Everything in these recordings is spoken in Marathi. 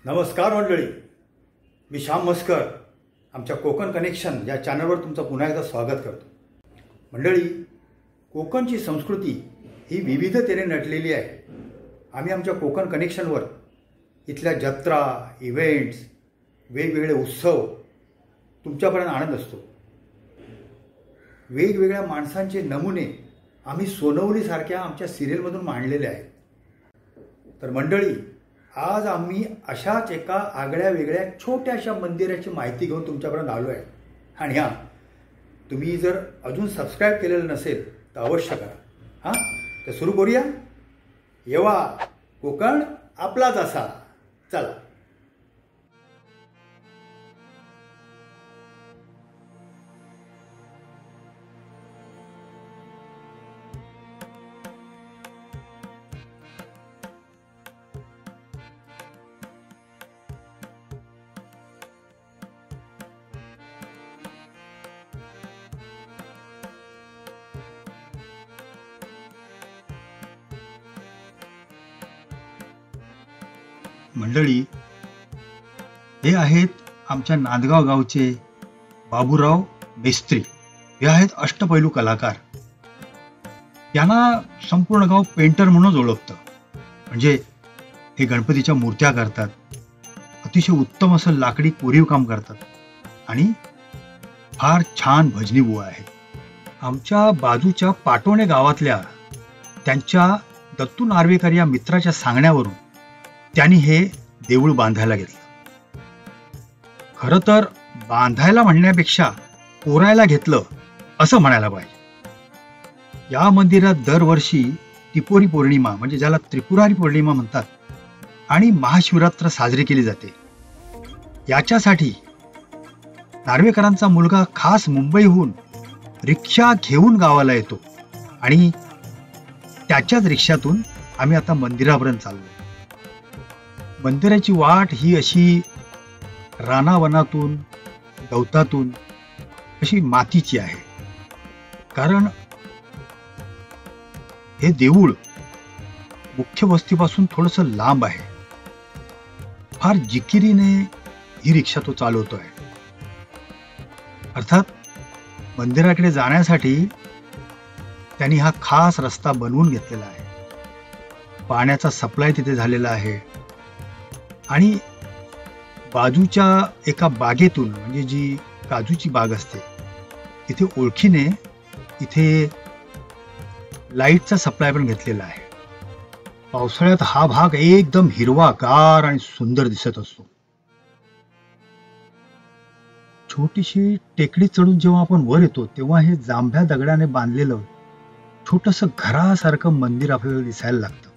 नमस्कार मंडळी, मी श्याम मस्कर आमच्या कोकण कनेक्शन या चॅनलवर तुमचं पुन्हा एकदा स्वागत करतो. मंडळी, कोकणची संस्कृती ही विविधतेने नटलेली आहे. आम्ही आमच्या कोकण कनेक्शनवर इथल्या जत्रा, इव्हेंट्स, वेगवेगळे उत्सव तुमच्यापर्यंत आणत असतो. वेगवेगळ्या माणसांचे नमुने आम्ही सोनवलीसारख्या आमच्या सिरियलमधून मांडलेले आहेत. तर मंडळी, आज आम्ही अशाच एका आगळ्या वेगळ्या छोट्याशा मंदिराची माहिती घेऊन तुमच्यापर्यंत आलो आहे. आणि हां, तुम्ही जर अजून सबस्क्राईब केलेलं नसेल तर अवश्य करा. हां, तर सुरू करूया. येवा कोकण आपलाच असा. चला. मंडळी, हे आहेत आमच्या नांदगाव गावचे बाबूराव मेस्त्री. हे आहेत अष्टपैलू कलाकार. यांना संपूर्ण गाव पेंटर म्हणून ओळखतं. म्हणजे हे गणपतीच्या मूर्त्या करतात, अतिशय उत्तम असं लाकडी कोरीव काम करतात आणि फार छान भजनी बुवा आहेत. आमच्या बाजूच्या पाटोणे गावातल्या त्यांच्या दत्तू नार्वेकर या मित्राच्या सांगण्यावरून त्यांनी हे देऊळ बांधायला घेतलं. खरं तर बांधायला म्हणण्यापेक्षा कोरायला घेतलं असं म्हणायला पाहिजे. या मंदिरात दरवर्षी त्रिपुरी पौर्णिमा, म्हणजे ज्याला त्रिपुरारी पौर्णिमा म्हणतात, आणि महाशिवरात्र साजरी केली जाते. याच्यासाठी नार्वेकरांचा मुलगा खास मुंबईहून रिक्षा घेऊन गावाला येतो आणि त्याच्याच रिक्षातून आम्ही आता मंदिरापर्यंत चाललो. मंदिराची वाट ही अशी रानावनातून, गवतातून अशी मातीची आहे. कारण हे देऊळ मुख्य वस्तीपासून थोडंसं लांब आहे. फार जिकिरीने ही रिक्षा तो चालवतोय. अर्थात मंदिराकडे जाण्यासाठी त्यांनी हा खास रस्ता बनवून घेतलेला आहे. पाण्याचा सप्लाय तिथे झालेला आहे आणि बाजूच्या एका बागेतून, म्हणजे जी काजूची बाग असते, तिथे ओळखीने इथे लाईटचा सप्लाय पण घेतलेला आहे. पावसाळ्यात हा भाग एकदम हिरवागार आणि सुंदर दिसत असतो. छोटीशी टेकडी चढून जेव्हा आपण वर येतो तेव्हा हे जांभ्या दगडाने बांधलेलं छोटंसं घरासारखं मंदिर आपल्याला दिसायला लागतं.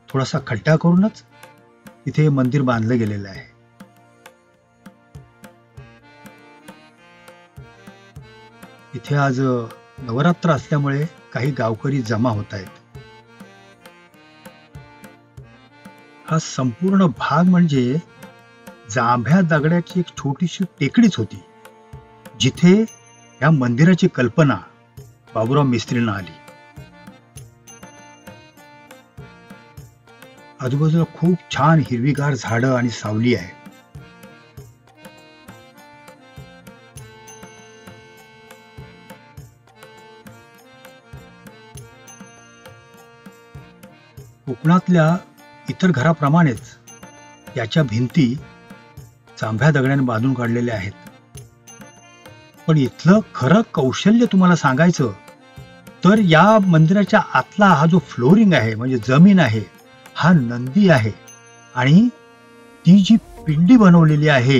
थोडासा खड्डा करूनच इथे मंदिर बांधलं गेलेलं आहे. इथे आज नवरात्र असल्यामुळे काही गावकरी जमा होत आहेत. हा संपूर्ण भाग म्हणजे जांभ्या दगडाची एक छोटीशी टेकडीच होती, जिथे या मंदिराची कल्पना बाबूराव मेस्त्रींना आली. आजूबाजूला खूप छान हिरवीगार झाडं आणि सावली आहे. कोकणातल्या इतर घराप्रमाणेच याच्या भिंती जांभ्या दगडाने बांधून काढलेल्या आहेत. पण इथलं खरं कौशल्य तुम्हाला सांगायचं तर या मंदिराच्या आतला हा जो फ्लोरिंग आहे, म्हणजे जमीन आहे, हा नंदी आहे. आणि ती जी पिंडी बनवलेली आहे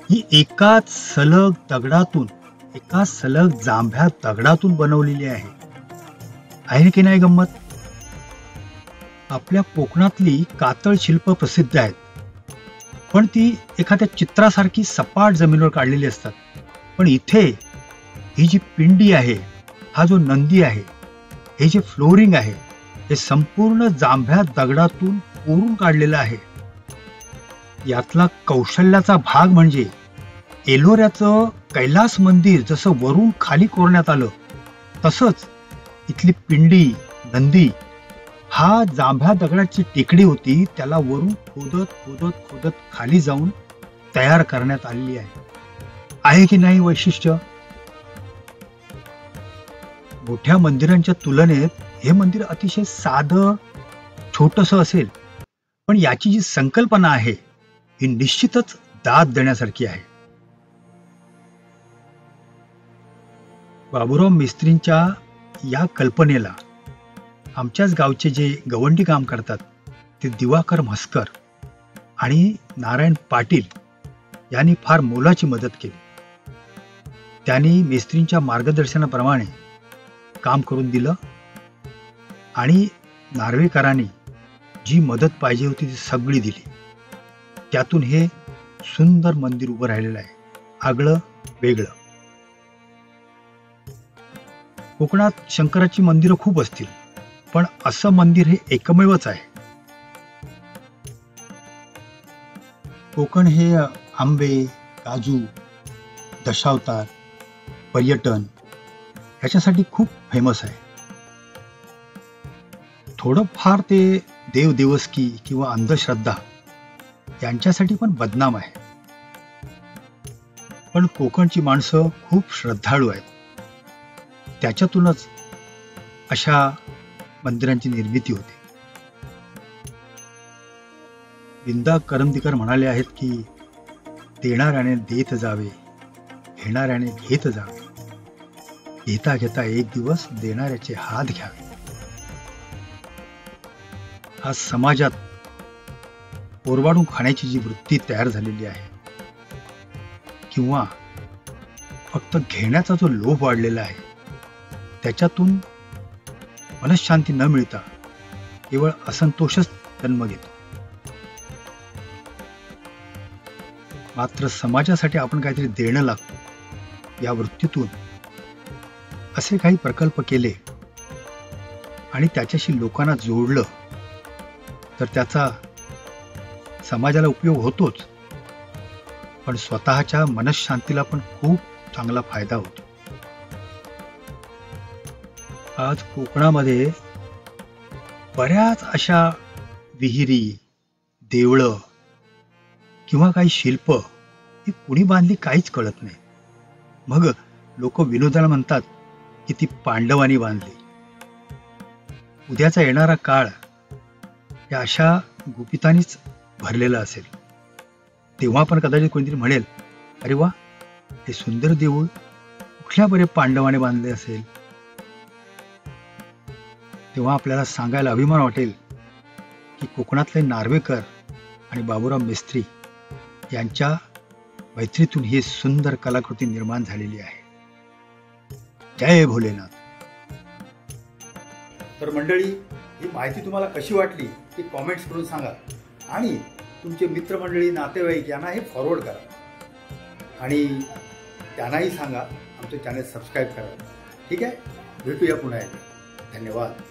ही एकाच सलग दगडातून, एकाच सलग जांभ्या दगडातून बनवलेली आहे की नाही गंमत? आपल्या कोकणातली कातळ शिल्प प्रसिद्ध आहेत, पण ती एखाद्या चित्रासारखी सपाट जमिनीवर काढलेली असतात. पण इथे ही जी पिंडी आहे, हा जो नंदी आहे, हे जे फ्लोरिंग आहे, हे संपूर्ण जांभ्या दगडातून कोरून काढलेलं आहे. यातला कौशल्याचा भाग म्हणजे एलोऱ्याचं कैलास मंदिर जसं वरून खाली कोरण्यात आलं, तसंच इथली पिंडी नंदी हा जांभ्या दगडाची टेकडी होती, त्याला वरून खोदत खोदत खोदत खाली जाऊन तयार करण्यात आलेली आहे की नाही वैशिष्ट्य? मोठ्या मंदिरांच्या तुलनेत हे मंदिर अतिशय साधं छोटस असेल, पण याची जी संकल्पना आहे ही निश्चितच दाद देण्यासारखी आहे. बाबूराव मेस्त्रींच्या या कल्पनेला आमच्याच गावचे जे गवंडी काम करतात ते दिवाकर म्हस्कर आणि नारायण पाटील यांनी फार मोलाची मदत केली. त्यांनी मेस्त्रींच्या मार्गदर्शनाप्रमाणे काम करून दिलं आणि नार्वेकरांनी जी मदत पाहिजे होती ती सगळी दिली. त्यातून हे सुंदर मंदिर उभं राहिलेलं आहे, आगळं वेगळं. कोकणात शंकराची मंदिरं खूप असतील, पण असं मंदिर हे एकमेवच आहे. कोकण हे आंबे, काजू, दशावतार, पर्यटन ह्याच्यासाठी खूप फेमस आहे. थोडंफार ते देवदेवस्की किंवा अंधश्रद्धा यांच्यासाठी पण बदनाम आहे. पण कोकणची माणसं खूप श्रद्धाळू आहेत. त्याच्यातूनच अशा मंदिरांची निर्मिती होते. विंदा करंदीकर म्हणाले आहेत की देणाऱ्याने देत जावे, घेणाऱ्याने घेत जावे, घेता घेता एक दिवस देणाऱ्याचे हात घ्यावे. आज समाजात ओरबाडून खाण्याची जी वृत्ती तयार झालेली आहे किंवा फक्त घेण्याचा जो लोभ वाढलेला आहे, त्याच्यातून मनःशांती न मिळता केवळ असंतोषच जन्म घेतो. मात्र समाजासाठी आपण काहीतरी देणं लागतो या वृत्तीतून असे काही प्रकल्प केले आणि त्याच्याशी लोकांना जोडलं तर त्याचा समाजाला उपयोग होतोच, पण स्वतःच्या मनःशांतीला पण खूप चांगला फायदा होतो. आज कोकणामध्ये बऱ्याच अशा विहिरी, देवळं किंवा काही शिल्प ही कुणी बांधली काहीच कळत नाही. मग लोक विनोदाला म्हणतात की ती पांडवांनी बांधली. उद्याचा येणारा काळ या अशा गुपितांनीच भरलेला असेल. तेव्हा पण कदाचित कोणीतरी म्हणेल, अरे वा, हे सुंदर देऊळ कुठल्या बरे पांडवाने बांधले असेल. तेव्हा आपल्याला सांगायला अभिमान वाटेल की कोकणातले नार्वेकर आणि बाबूराव मेस्त्री यांच्या मैत्रीतून ही सुंदर कलाकृती निर्माण झालेली आहे. जय भोलेनाथ. तर मंडळी, ही माहिती तुम्हाला कशी वाटली ती कॉमेंट्स करून सांगा आणि तुमचे मित्रमंडळी, नातेवाईक यांना हे फॉरवर्ड करा आणि त्यांनाही सांगा आमचे चॅनल सबस्क्राईब करा. ठीक आहे, भेटूया पुन्हा एकदा. धन्यवाद.